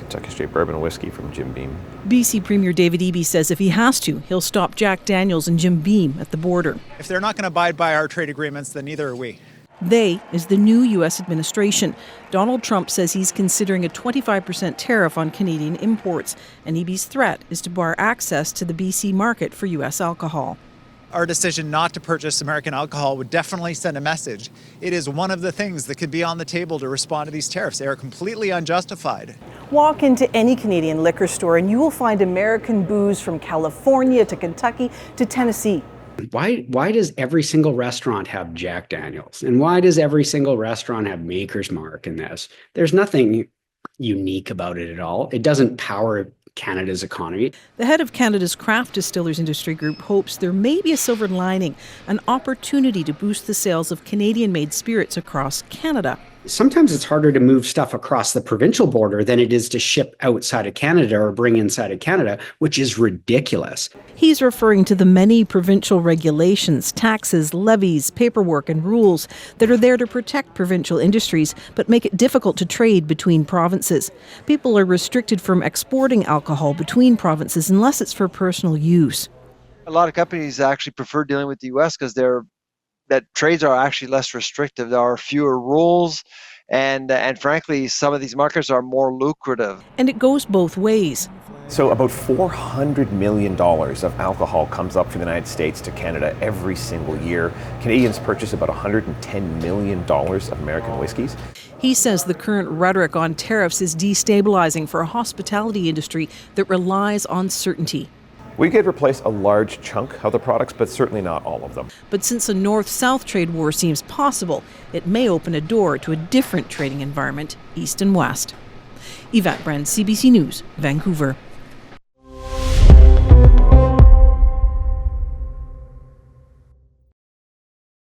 Kentucky Straight Bourbon Whiskey from Jim Beam. BC Premier David Eby says if he has to, he'll stop Jack Daniels and Jim Beam at the border. If they're not going to abide by our trade agreements, then neither are we. They is the new U.S. administration. Donald Trump says he's considering a 25% tariff on Canadian imports, and Eby's threat is to bar access to the BC market for U.S. alcohol. Our decision not to purchase American alcohol would definitely send a message. It is one of the things that could be on the table to respond to these tariffs. They are completely unjustified. Walk into any Canadian liquor store and you will find American booze from California to Kentucky to Tennessee. Why does every single restaurant have Jack Daniels? And why does every single restaurant have Maker's Mark in this? There's nothing unique about it at all. It doesn't power Canada's economy. The head of Canada's craft distillers industry group hopes there may be a silver lining, an opportunity to boost the sales of Canadian-made spirits across Canada. Sometimes it's harder to move stuff across the provincial border than it is to ship outside of Canada or bring inside of Canada, which is ridiculous. He's referring to the many provincial regulations, taxes, levies, paperwork, and rules that are there to protect provincial industries but make it difficult to trade between provinces. People are restricted from exporting alcohol between provinces unless it's for personal use. A lot of companies actually prefer dealing with the U.S. because that trades are actually less restrictive. There are fewer rules, and frankly, some of these markets are more lucrative. And it goes both ways. So about $400 million of alcohol comes up from the United States to Canada every single year. Canadians purchase about $110 million of American whiskeys. He says the current rhetoric on tariffs is destabilizing for a hospitality industry that relies on certainty. We could replace a large chunk of the products, but certainly not all of them. But since a north-south trade war seems possible, it may open a door to a different trading environment, east and west. Yvette Brand, CBC News, Vancouver.